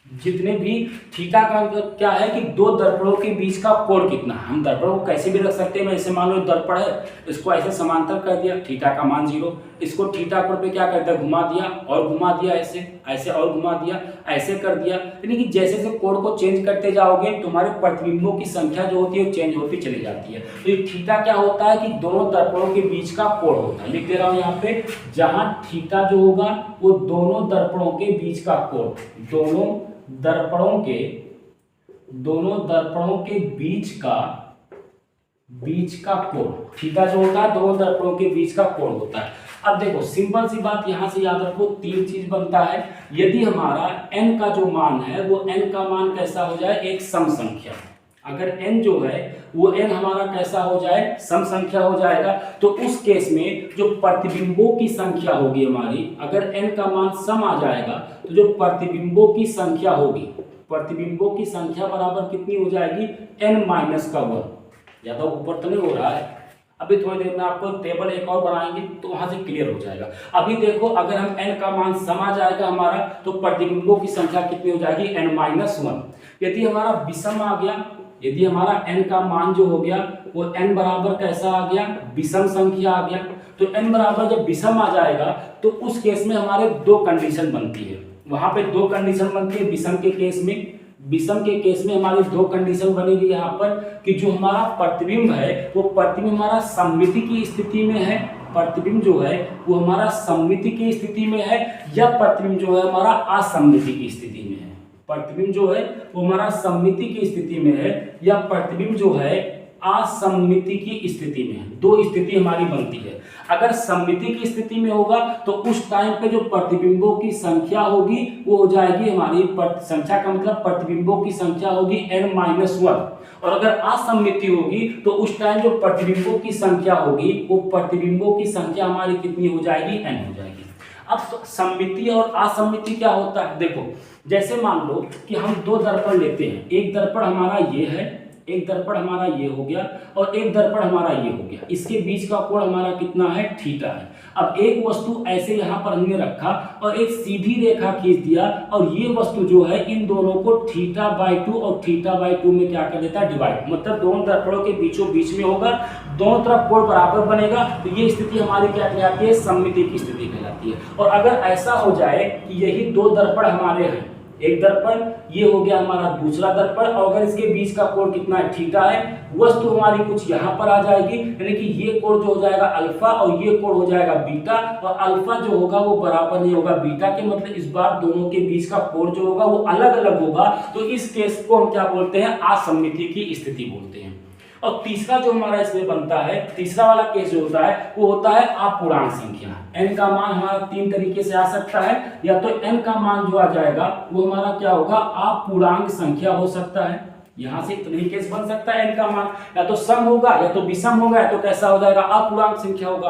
जितने भी थीटा का मतलब क्या है कि 2 दर्पणों के बीच का कोण कितना है। हम दर्पण को कैसे भी रख सकते हैं, मैं ऐसे मान लो दर्पण है, इसको ऐसे समांतर कर दिया, थीटा का मान 0, इसको थीटा कोण पे क्या करता है, घुमा दिया और घुमा दिया, ऐसे और घुमा दिया, ऐसे कर दिया। यानी कि जैसे जैसे कोण को चेंज करते जाओगे तुम्हारे प्रतिबिंबों की संख्या जो होती है चेंज होती चली जाती है। तो ये थीटा क्या होता है कि दोनों दर्पणों के बीच का कोण होता है। लिख दे रहा हूँ यहाँ पे, जहां थीटा जो होगा वो दोनों दर्पणों के बीच का कोण, दोनों दर्पणों के बीच का कोण, थीटा जो होता है दोनों दर्पणों के बीच का कोण होता है। अब देखो सिंपल सी बात यहां से याद रखो, 3 चीज बनता है। यदि हमारा n का जो मान है वो n का मान कैसा हो जाए, एक सम संख्या। अगर n जो है वो n हमारा कैसा हो जाए, सम संख्या हो जाएगा, तो उस केस में जो प्रतिबिंबों की संख्या होगी हमारी, अगर n का मान सम आ जाएगा तो जो प्रतिबिंबों की संख्या होगी, प्रतिबिंबों की संख्या बराबर कितनी हो जाएगी, n-1। ज्यादा ऊपर तो नहीं हो रहा है, अभी थोड़ी देर में आपको टेबल एक और बनाएंगे तो वहां से क्लियर हो जाएगा। अभी देखो अगर हम n का मान सम आ जाएगा हमारा तो प्रतिबिंबों की संख्या कितनी हो जाएगी, n-1। यदि हमारा विषम आ गया, यदि हमारा n का मान जो हो गया वो n बराबर कैसा आ गया, विषम संख्या आ गया, तो n बराबर जब विषम आ जाएगा तो उस केस में हमारे 2 कंडीशन बनती है। वहां पे दो कंडीशन बनती है विषम के केस में। विषम के केस में हमारी दो कंडीशन बनेगी यहाँ पर कि जो हमारा प्रतिबिंब है वो प्रतिबिंब हमारा सममिति की स्थिति में है, प्रतिबिंब जो है वो हमारा सममिति की स्थिति में है, या प्रतिबिंब जो है हमारा असममिति की स्थिति में है। प्रतिबिंब जो है वो हमारा सममिति की स्थिति में है या प्रतिबिंब जो है असममिति की स्थिति में है। दो स्थिति हमारी बनती है। अगर सममिति की स्थिति में होगा तो उस टाइम पे जो प्रतिबिंबों की संख्या होगी वो हो जाएगी हमारी संख्या का मतलब प्रतिबिंबों की संख्या होगी n-1, और अगर असममिति होगी तो उस टाइम जो प्रतिबिंबों की संख्या होगी वो प्रतिबिंबों की संख्या हमारी कितनी हो जाएगी, n हो जाएगी। अब सममिति और असममिति क्या होता है, देखो जैसे मान लो कि हम दो दर्पण लेते हैं, एक दर्पण हमारा ये है, एक दर्पण हमारा ये हो गया और एक दर्पण हमारा ये हो गया, इसके बीच का कोण हमारा कितना है, थीटा है। अब एक वस्तु ऐसे यहाँ पर हमने रखा और एक सीधी रेखा खींच दिया और ये वस्तु जो है इन दोनों को θ/2 और θ/2 में क्या कर देता है, डिवाइड, मतलब दोनों दर्पणों के बीचों बीच में होगा, दोनों तरफ कोण बराबर बनेगा, तो ये स्थिति हमारी क्या कहलाती है, सममिति की स्थिति कहलाती है। और अगर ऐसा हो जाए कि यही दो दर्पण हमारे हैं, एक दर्पण ये हो गया हमारा दूसरा दर्पण, और अगर इसके बीच का कोण कितना है, थीटा है, वस्तु हमारी कुछ यहाँ पर आ जाएगी, यानी कि ये कोण जो हो जाएगा अल्फा और ये कोण हो जाएगा बीटा, और अल्फा जो होगा वो बराबर नहीं होगा बीटा के, मतलब इस बार दोनों के बीच का कोण जो होगा वो अलग अलग होगा। तो इस केस को हम क्या बोलते हैं, असममिति की स्थिति बोलते हैं। और तीसरा जो हमारा इसमें बनता है, तीसरा वाला केस जो होता है वो होता है अपूर्णांक संख्या। n का मान हमारा तीन तरीके से आ सकता है, या तो n का मान जो आ जाएगा वो हमारा क्या होगा, अपूर्णांक संख्या हो सकता है, यहाँ से इतने केस बन सकता है। n का मान या तो सम होगा या तो विषम होगा, या तो कैसा हो जाएगा, अपूर्णांक संख्या होगा।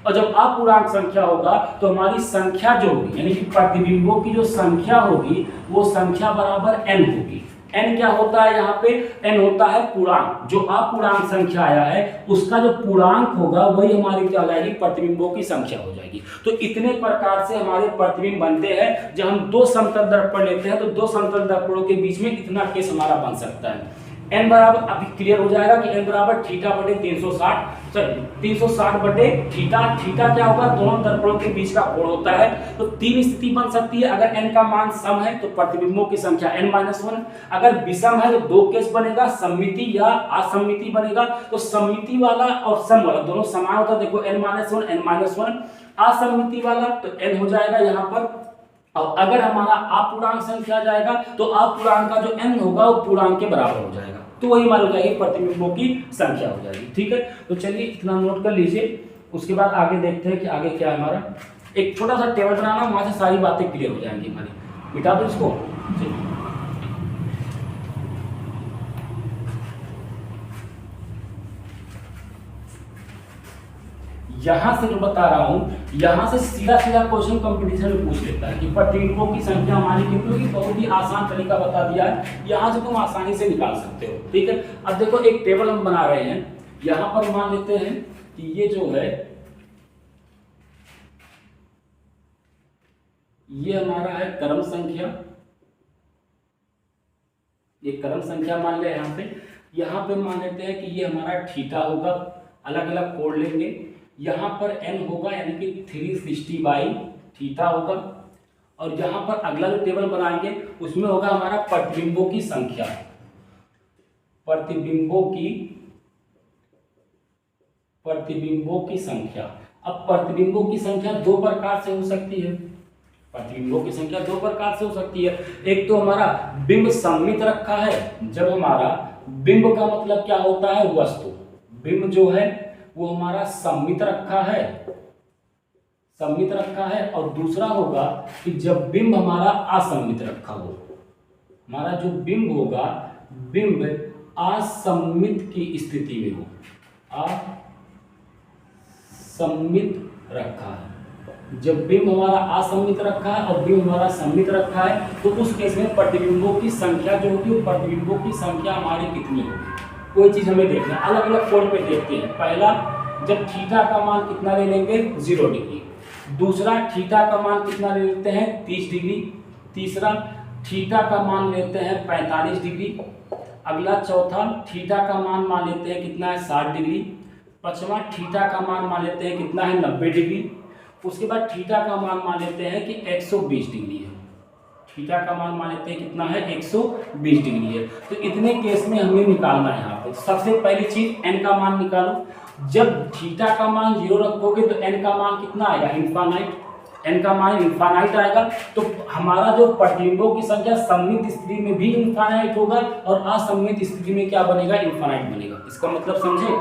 और जब अपूर्णांक संख्या होगा तो हमारी संख्या जो होगी, यानी कि प्रतिबिंबों की जो संख्या होगी वो संख्या बराबर n होगी। n क्या होता है यहाँ पे, n होता है पूर्णांक, जो अपूर्णांक संख्या आया है उसका जो पूर्णांक होगा वही हमारी क्या हो जाएगी, प्रतिबिंबों की संख्या हो जाएगी। तो इतने प्रकार से हमारे प्रतिबिंब बनते हैं। जब हम दो समतल दर्पण लेते हैं तो दो समतल दर्पणों के बीच में इतना केस हमारा बन सकता है। n बराबर, अभी क्लियर हो जाएगा कि n बराबर θ/360, सॉरी 360/θ। थीटा क्या होगा, दोनों दर्पणों के बीच का कोण होता है। तो तीन स्थिति बन सकती है, अगर n का मान सम है तो प्रतिबिंबों की संख्या n-1, अगर विषम है तो दो केस बनेगा, सममिति या असममिति बनेगा। तो सममिति वाला और सम वाला दोनों समान होता है, देखो n-1 n-1, असममिति वाला तो n हो जाएगा यहाँ पर। और अगर हमारा अपूर्णांक संख्या जाएगा तो अपूर्णांक का जो n होगा वो पूर्णांक के बराबर हो जाएगा, तो वही मान हो जाएगी प्रतिबिंबों की संख्या हो जाएगी। ठीक है, तो चलिए इतना नोट कर लीजिए, उसके बाद आगे देखते हैं कि आगे क्या है हमारा। एक छोटा सा टेबल बनाना, वहां से सारी बातें क्लियर हो जाएंगी हमारी। मिटा दो इसको। यहां से जो बता रहा हूं, यहां से सीधा सीधा क्वेश्चन कंपटीशन में पूछ लेता है कि प्रतिबिंबों की संख्या हमारी कितनी होगी। बहुत ही आसान तरीका बता दिया है, यहां से तुम आसानी से निकाल सकते हो। ठीक है, अब देखो एक टेबल हम बना रहे हैं, यहां पर मान लेते हैं कि ये जो है ये हमारा है क्रम संख्या, ये क्रम संख्या मान ले। यहाँ पे मान लेते हैं कि ये हमारा थीटा होगा, अलग अलग कोण लेंगे। यहाँ पर n होगा यानी कि 360/θ होगा, और यहाँ पर अगला जो टेबल बनाएंगे उसमें होगा हमारा प्रतिबिंबों की संख्या, प्रतिबिंबों की संख्या। अब प्रतिबिंबों की संख्या दो प्रकार से हो सकती है, प्रतिबिंबों की संख्या दो प्रकार से हो सकती है। एक तो हमारा बिंब सममित रखा है, जब हमारा बिंब का मतलब क्या होता है, वस्तु, बिंब जो है वो हमारा सममित रखा है। और दूसरा होगा कि जब बिंब हमारा असममित रखा हो, हमारा जो बिंब होगा, बिंब असममित की स्थिति में हो, असममित रखा है। जब बिंब हमारा असममित रखा है और बिंब हमारा सममित रखा है तो उस केस में प्रतिबिंबों की संख्या जो होगी, प्रतिबिंबों की संख्या हमारी कितनी होगी, कोई चीज हमें देखना है। अलग अलग कोण पे देखते हैं। पहला, जब थीटा का मान कितना ले लेंगे, 0 डिग्री। दूसरा, थीटा का मान कितना ले लेते हैं, 30 डिग्री। तीसरा, थीटा का मान लेते हैं 45 डिग्री। अगला चौथा, थीटा का मान लेते हैं कितना है, 60 डिग्री। पांचवा, थीटा का मान लेते हैं कितना है, 90 डिग्री। उसके बाद थीटा का मान लेते हैं कि 120 डिग्री है। थीटा का मान लेते हैं कितना है 120 डिग्री है। तो इतने केस में हमें निकालना है यहाँ पे। सबसे पहली चीज n का मान निकालो। जब थीटा का मान 0 रखोगे तो n का मान कितना आएगा इनफाइनाइट, n का मान इनफाइनाइट आएगा। तो हमारा जो प्रतिबिंबों की संख्या सममित स्थिति में भी इनफाइनाइट होगा और असममित स्थिति में क्या बनेगा इनफाइनाइट बनेगा। इसका मतलब समझे,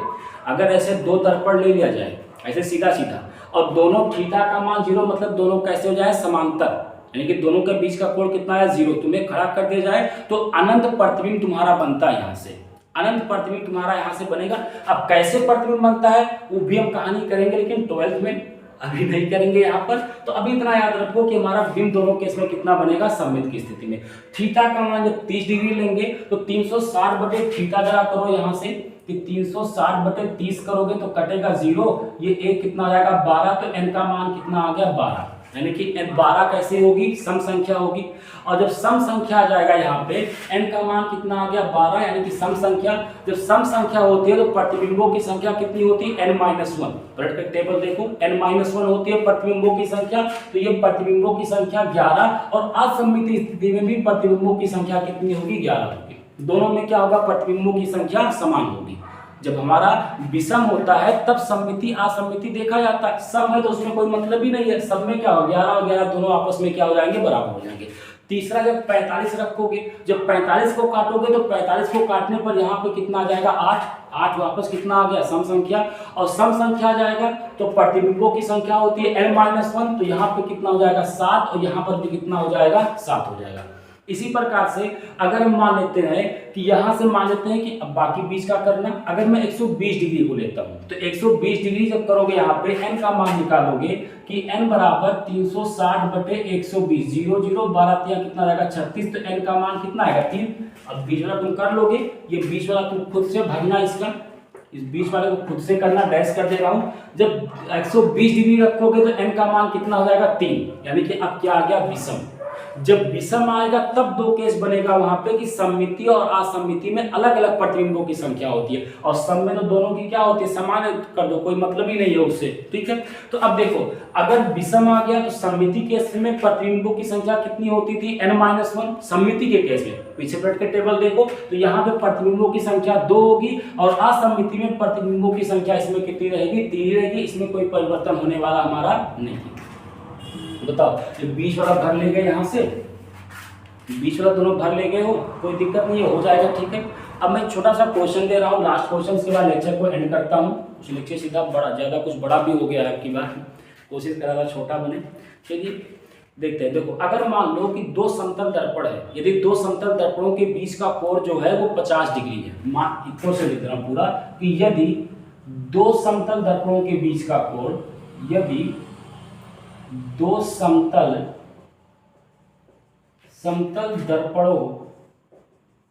अगर ऐसे दो दर्पण ले लिया जाए ऐसे सीधा सीधा और दोनों थीटा का मान 0 मतलब दोनों कैसे हो जाए समांतर, यानी कि दोनों के बीच का कोण कितना है 0, तुम्हें खड़ा कर दिया जाए तो अनंत प्रतिबिंब तुम्हारा बनता है। यहाँ से अनंत प्रतिबिंब तुम्हारा यहाँ से बनेगा। अब कैसे प्रतिबिंब बनता है वो भी हम कहानी करेंगे, लेकिन 12th में अभी नहीं करेंगे यहाँ पर। तो अभी इतना याद रखो कि हमारा बिंब दोनों केस में कितना बनेगा सममित की स्थिति में। थीटा का मान जब 30 डिग्री लेंगे तो 360 बटे थीटा जरा करो यहाँ से कि 360 बटे 30 करोगे तो कटेगा 0, ये एक कितना आ जाएगा 12, तो n का मान कितना आ गया 12, यानी कि 12 कैसे होगी सम संख्या होगी। और जब सम संख्या आ जाएगा यहाँ पे n का मान कितना आ गया 12, यानी कि सम संख्या। जब सम संख्या होती है तो प्रतिबिंबों की संख्या कितनी होती है n-1। पलट कर टेबल देखो n-1 होती है प्रतिबिंबों की संख्या, तो ये प्रतिबिंबों की संख्या 11 और असममित स्थिति में भी प्रतिबिंबों की संख्या कितनी होगी 11 होगी। दोनों में क्या होगा प्रतिबिंबों की संख्या समान होगी। जब हमारा विषम होता है तब सममिति असममिति देखा जाता है। सम है तो उसमें कोई मतलब ही नहीं है, सब में क्या हो 11 और 11 दोनों आपस में क्या हो जाएंगे बराबर हो जाएंगे। तीसरा जब 45 रखोगे, जब 45 को काटोगे तो 45 को काटने पर यहाँ पे कितना आ जाएगा 8 वापस कितना आ गया सम संख्या। और सम संख्या आ जाएगा तो प्रतिबिंबों की संख्या होती है n-1, तो यहाँ पे कितना हो जाएगा 7 और यहाँ पर भी कितना हो जाएगा 7 हो जाएगा। इसी प्रकार से अगर हम मान लेते हैं कि यहाँ से मान लेते हैं कि अब बाकी बीच का करना, अगर मैं 120 डिग्री को लेता हूँ तो 120 डिग्री जब करोगे यहाँ पे n का मान निकालोगे कि n बराबर 360 बटे 120, 0 0 12 तिया कितना आएगा 36, तो n का मान कितना आएगा 3। अब बीच वाला तुम कर लोगे, ये बीच वाला तुम खुद से भरना, इसका इस बीच वाले को खुद से करना, डैश कर दे रहा हूँ। जब 120 डिग्री रखोगे तो n का मान कितना हो जाएगा 3, यानी कि अब क्या आ गया विषम। जब विषम आएगा तब दो केस बनेगा वहां पे कि सममिति और असममिति में अलग अलग प्रतिबिंबों की संख्या होती है, और सम में तो दोनों की क्या होती है समान कर दो, कोई मतलब ही नहीं है उससे, ठीक है। तो अब देखो अगर विषम आ गया तो सममिति केस में प्रतिबिंबों की संख्या कितनी होती थी n-1, सममिति के केस में पीछे पलट के टेबल देखो तो यहाँ पे प्रतिबिंबों की संख्या 2 होगी और असममिति में प्रतिबिंबों की संख्या इसमें कितनी रहेगी 3 रहेगी। इसमें कोई परिवर्तन होने वाला हमारा नहीं। बताओ ये बीच वाला भर ले गए, यहाँ से बीच वाला दोनों भर ले गए हो, कोई दिक्कत नहीं है, हो जाएगा, ठीक है। अब मैं छोटा सा क्वेश्चन दे रहा हूँ, लास्ट क्वेश्चन के बाद लेक्चर को एंड करता हूँ। उस लेक्चर सीधा बड़ा ज़्यादा कुछ बड़ा भी हो गया है आपकी बार, कोशिश करा था छोटा बने। चलिए देखते हैं। देखो अगर मान लो कि दो समतल दर्पण है, यदि दो समतल दर्पणों के बीच का कोण जो है वो 50 डिग्री है, मान क्वेश्चन लिख रहा हूँ पूरा कि यदि दो समतल दर्पणों के बीच का कोण, यदि दो समतल दर्पणों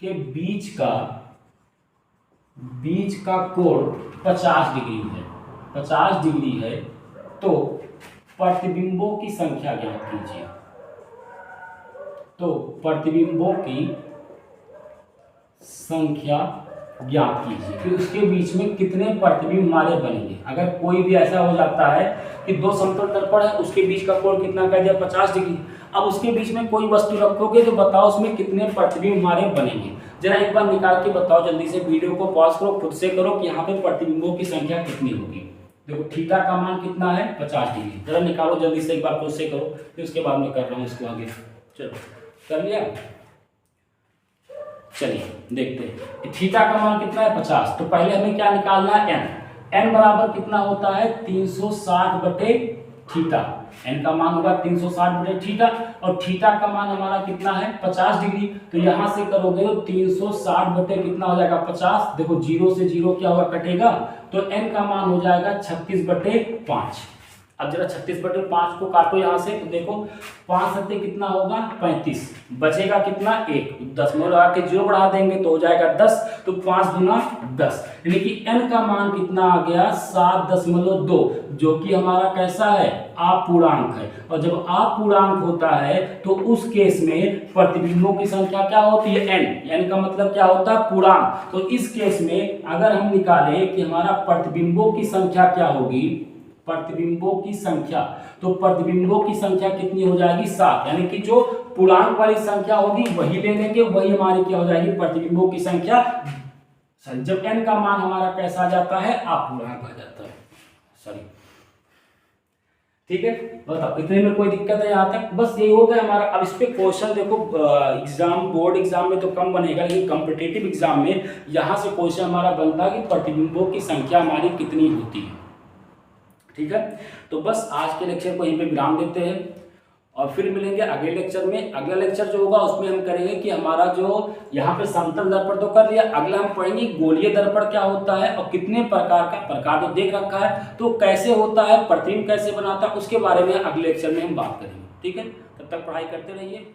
के बीच का कोण 50 डिग्री है, 50 डिग्री है, तो प्रतिबिंबों की संख्या ज्ञात कीजिए। तो प्रतिबिंबों की संख्या ज्ञात कीजिए कि उसके बीच में कितने प्रतिबिंब हमारे बनेंगे। अगर कोई भी ऐसा हो जाता है कि दो समतल दर्पण है, उसके बीच का कोण कितना कर दिया 50 डिग्री, अब उसके बीच में कोई वस्तु रखोगे तो बताओ उसमें कितने प्रतिबिंब हमारे बनेंगे। जरा एक बार निकाल के बताओ, जल्दी से वीडियो को पॉज करो, खुद से करो कि यहाँ पे प्रतिबिंबों की संख्या कितनी होगी। देखो थीटा का मान कितना है 50 डिग्री, जरा निकालो जल्दी से, एक बार खुद से करो, फिर उसके बाद में कर रहा हूँ इसको आगे। चलो कर लिया, चलिए देखते हैं थीटा का मान कितना है 50। तो पहले हमें क्या निकालना है n बराबर कितना होता है 360 बटे थीटा, n का मान होगा 360 बटे थीटा, और थीटा का मान हमारा कितना है 50 डिग्री। तो यहाँ से करोगे तो 360 बटे कितना हो जाएगा 50, देखो 0 से 0 क्या होगा कटेगा, तो n का मान हो जाएगा 36 बटे 5। अब जरा 36 बटे 5 को काटो यहाँ से, तो देखो 5 सत्ते कितना होगा 35, बचेगा कितना 1, दशमलव लगा के 0 बढ़ा देंगे तो हो जाएगा 10, तो 5 गुना 10, यानी कि n का मान कितना आ गया 7.2, जो कि हमारा कैसा है अपूर्णांक है। और जब अपूर्णांक होता है तो उस केस में प्रतिबिंबों की संख्या क्या होती है n का मतलब क्या होता है पूर्णांक। तो इस केस में अगर हम निकालें कि हमारा प्रतिबिंबों की संख्या क्या होगी, प्रतिबिंबों की संख्या, तो प्रतिबिंबों की संख्या कितनी हो जाएगी 7, यानी कि जो पूर्णांक वाली संख्या होगी वही ले लेंगे, वही हमारी क्या हो जाएगी, प्रतिबिंबों की संख्या। जब n का मान हमारा कैसा आ जाता है, अपूर्णांक आ जाता है, सॉरी, ठीक है। बताओ इतने में कोई दिक्कत है यहाँ तक? बस यही हो गया हमारा। अब इस पे क्वेश्चन देखो, एग्जाम बोर्ड एग्जाम में तो कम बनेगा, लेकिन कॉम्पिटिटिव एग्जाम में यहाँ से क्वेश्चन हमारा बनता है कि प्रतिबिंबों की संख्या हमारी कितनी होती है, ठीक है। तो बस आज के लेक्चर को यहीं पे विराम देते हैं और फिर मिलेंगे अगले लेक्चर में। अगला लेक्चर जो होगा उसमें हम करेंगे कि हमारा जो यहाँ पे समतल दर्पण तो कर लिया, अगला हम पढ़ेंगे गोलीय दर्पण क्या होता है और कितने प्रकार का, प्रकार तो देख रखा है, तो कैसे होता है, प्रतिबिंब कैसे बनाता है, उसके बारे में अगले लेक्चर में हम बात करेंगे, ठीक है। तब तक पढ़ाई करते रहिए।